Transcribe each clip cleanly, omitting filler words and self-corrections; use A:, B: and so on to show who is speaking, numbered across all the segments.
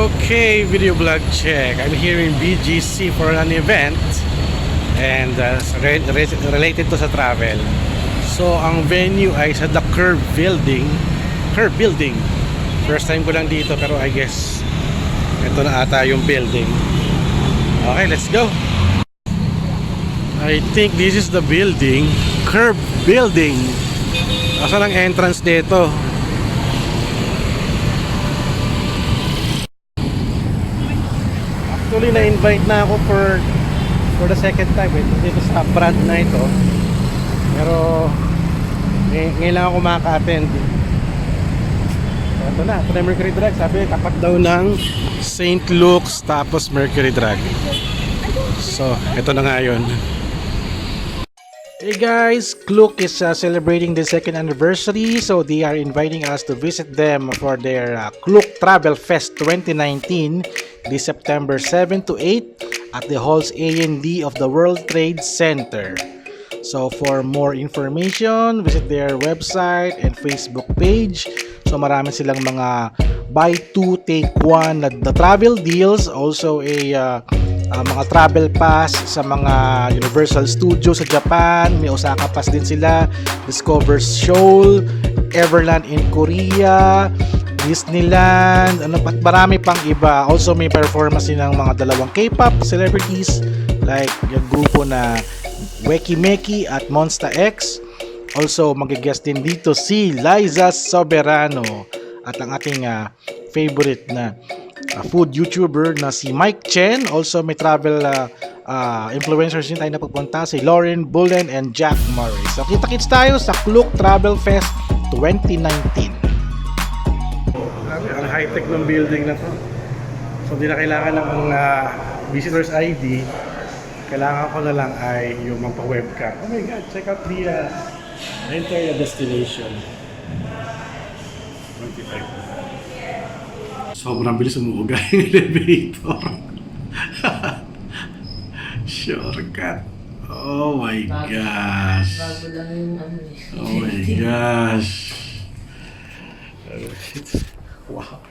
A: Okay, video vlog check. I'm here in BGC for an event and related to sa travel. So, ang venue ay sa the Curve Building. Curve Building. First time ko lang dito pero I guess ito na ata yung building. Okay, let's go. I think this is the building. Curve Building. Asan ang entrance dito? Actually, na-invite na ako for the second time dito sa brand na ito. Pero ngayon lang ako makaka-attend. Ito na Mercury Drag. Sabi, tapat daw ng St. Luke's tapos Mercury Drag. So, ito na nga yun. Hey guys, Klook is celebrating the second anniversary, so they are inviting us to visit them for their Klook Travel Fest 2019 this September 7 to 8 at the Halls A&D of the World Trade Center. So for more information, visit their website and Facebook page. So marami silang mga buy 2 take 1 na travel deals, also mga travel pass sa mga Universal Studios sa Japan, may Osaka pass din sila, Discover Seoul, Everland in Korea, Disneyland, at marami pang iba. Also may performance din ng mga dalawang K-pop celebrities like yung grupo na Weki Meki at Monsta X. Also mag-guest din dito si Liza Soberano at ang ating favorite na food YouTuber na si Mike Chen. Also may travel influencers din tayo na pupunta, si Lauren Bullen and Jack Murray. So kita-kits tayo sa Klook Travel Fest 2019. Ang high-tech ng building na to. So hindi na kailangan ng visitor's ID. Kailangan ko na lang ay yung magpa-webcam. Oh my god, check out the entire destination. 25. Sobrang bilis umuuga yung elevator. Shortcut. Oh my gosh. Oh my gosh. Wow.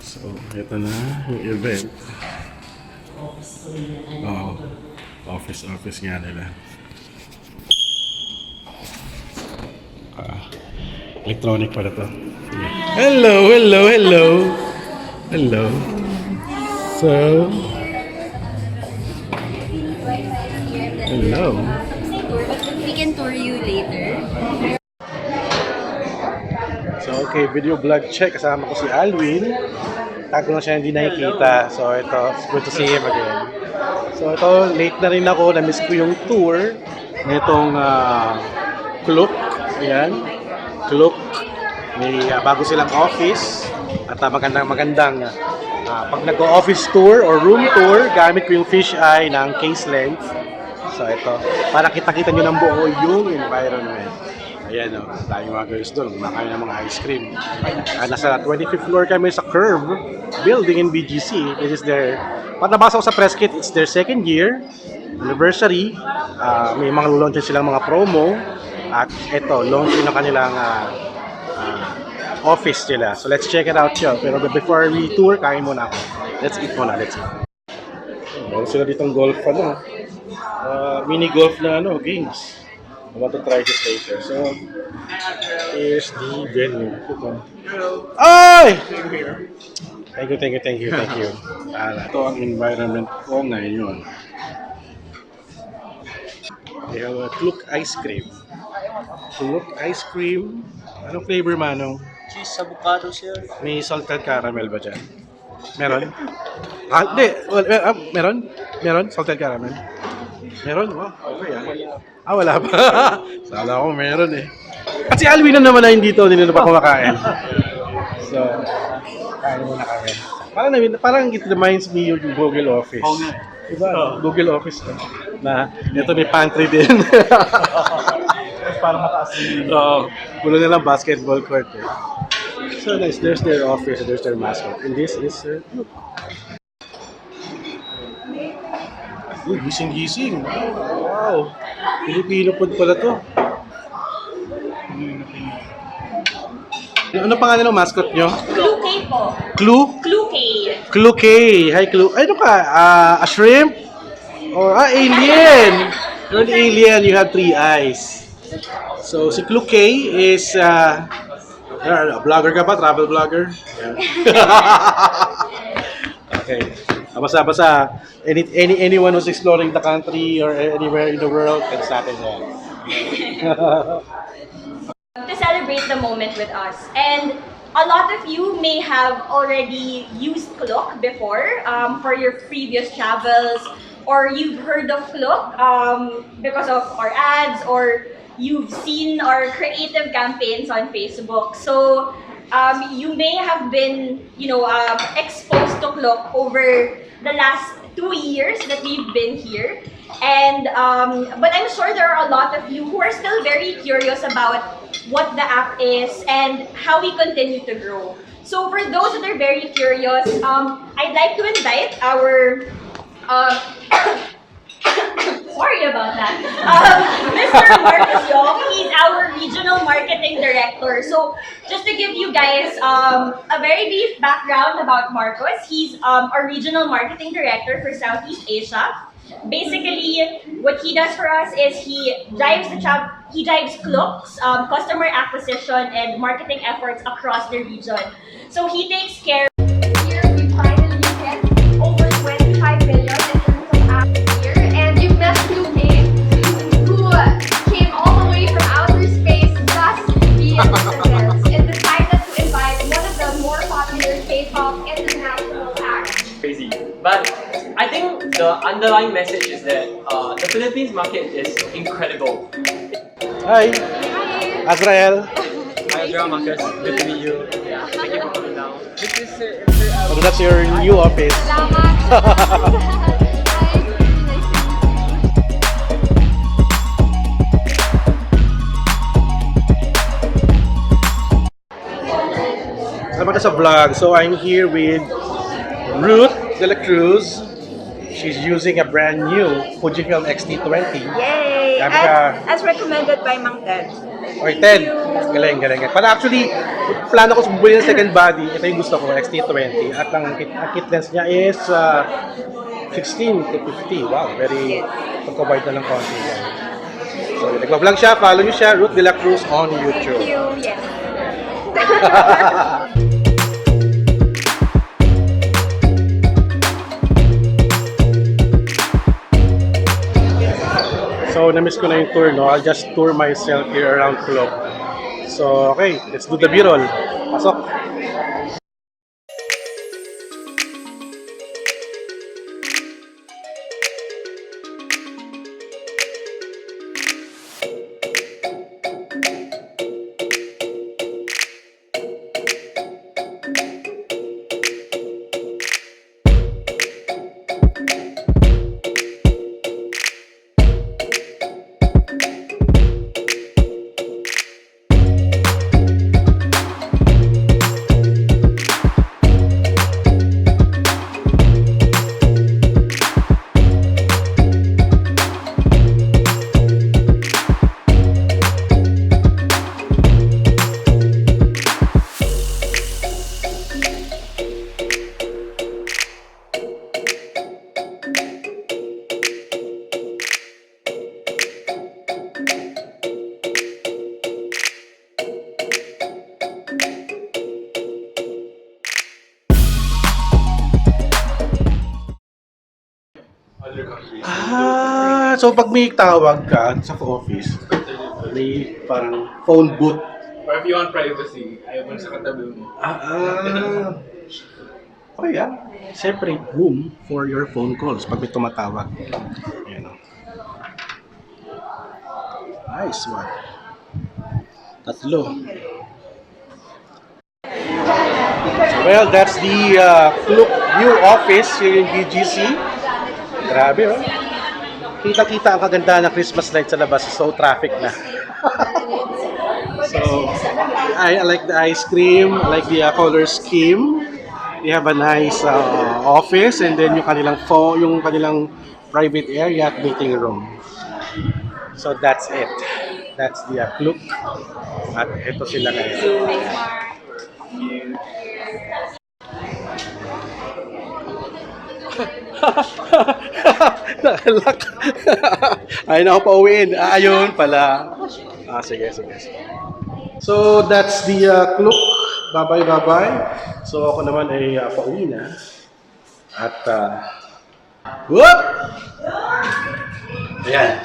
A: So, ito na yung event. Oh, office nga nila. Electronic pala to. Hello. So, hello.
B: We can tour you later.
A: So, okay, video vlog check. Kasama ko si Alwin. Tago na siya hindi nakikita. So, ito, it's good to see him again. So, ito, late na rin ako. Na-miss ko yung tour nitong Klook. Ayan. Klook. May bago silang office. At magandang pag nag-office tour or room tour, gamit ko yung fish eye ng case lens. So, ito. Para kita-kita nyo ng buo yung environment. Ayan o, tayong mga girls doon, kumakain ng mga ice cream. Nasa 25th floor kami sa Curve Building in BGC. This is their, nabasa ko sa press kit, it's their second year anniversary. May mga launch silang mga promo. At ito, launch ng kanilang office nila. So let's check it out siya. Pero before we tour, kain muna ako. Let's eat muna, let's eat. Meron sila ditong golf, mini golf na games. I want to try this later. So, here's the venue. Ay! Thank you. Ito ang environment ko ngayon. They have a Klook ice cream. Klook ice cream. Anong flavor, Manong?
C: Cheese avocado, sir.
A: May salted caramel ba dyan? Meron? Hindi. Meron? Salted caramel? Meron? Wow, okay wala pa. Sala ko meron eh. At si Alwin na naman na hindi na pa kumakain. So, kain muna kami. Parang it reminds me yung Google Office. Diba? Google Office na ito may pantry din.
C: Para mataas din.
A: Oo. Pulo na lang basketball court eh. So nice. There's their office, there's their mascot. And this is Uy, gising-gising. Wow. Pilipino food pala to. Ano pangalan ng mascot nyo?
B: Klook po.
A: Clue?
B: Klook.
A: Klook. Hi, Klook. Ano ka? A shrimp? Or alien? You're an alien. You have 3 eyes. So, si Klook is vlogger ka ba? Travel vlogger? Yeah. Okay. Basta anyone who's exploring the country or anywhere in the world can stop in there.
B: To celebrate the moment with us. And a lot of you may have already used Klook before for your previous travels, or you've heard of Klook because of our ads, or you've seen our creative campaigns on Facebook. So you may have been, exposed to Klook over the last 2 years that we've been here. And but I'm sure there are a lot of you who are still very curious about what the app is and how we continue to grow. So for those that are very curious, I'd like to invite our sorry about that. Mr. Marcus Yong, he's our regional marketing director. So just to give you guys a very brief background about Marcus, he's our regional marketing director for Southeast Asia. Basically, what he does for us is he drives Klook's customer acquisition and marketing efforts across the region. So he takes care.
D: Here we finally hit over 25 million in terms of apps here, and you met Klook, who came all the way from outer space just to be at this event and decided to invite one of the more popular K-pop international acts.
E: Crazy. But I think the underlying message is that the Philippines market is incredible.
A: Hi, Azrael.
E: Hi, Azrael Marcus. Good to meet you. Yeah, thank you for coming down. This is
A: So that's your new office.
D: Salamat! Hi, nice to meet you.
A: Salamat sa vlog. So I'm here with Ruth de la Cruz. She's using a brand new Fujifilm X-T20.
F: Yay!
A: Sabi ka-
F: As recommended by Mang Ted.
A: Okay, 10. Galing. Pero actually, plano ko bumili ng second body. Ito yung gusto ko, X-T20. At ang kit lens niya is 16 to 50. Wow, very pagka-wide na ng konti. So, nagpa-vlog siya. Follow niyo siya, Ruth de la Cruz on YouTube.
F: Thank you. Yes.
A: So, na-miss ko na yung tour, no? I'll just tour myself here around Klook. So, okay, let's do the B-roll. Pasok! So pag may tawag ka sa office, may parang phone booth.
C: Or if you want privacy, ayaw mo sa katabi mo.
A: Okay, separate room for your phone calls pag may tumatawag. Ayan. Nice one. Tatlo. Well, that's the Klook new office here in BGC. Grabe, oh. Kita-kita ang kagandahan ng Christmas light sa labas. So, traffic na. So, I like the ice cream. I like the color scheme. They have a nice office, and then yung kanilang private area at meeting room. So, that's it. That's the Klook. At ito sila ngayon. Nakalak. Ay, na ako pauwiin. Ayun pala. Sige. So, that's the Klook. Bye-bye. So, ako naman ay pauwi na. At, whoop! Ayan.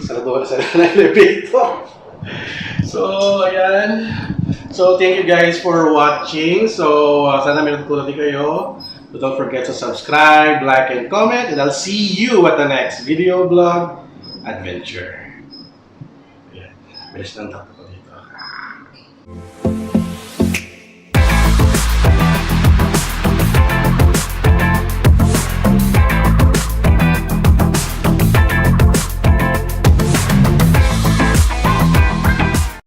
A: Saludo sa elevator. So, ayan. So, thank you guys for watching. So, sana may natutunan din kayo. So, don't forget to subscribe, like, and comment. And I'll see you at the next video blog adventure. Ayan. Bilis lang takot ko dito.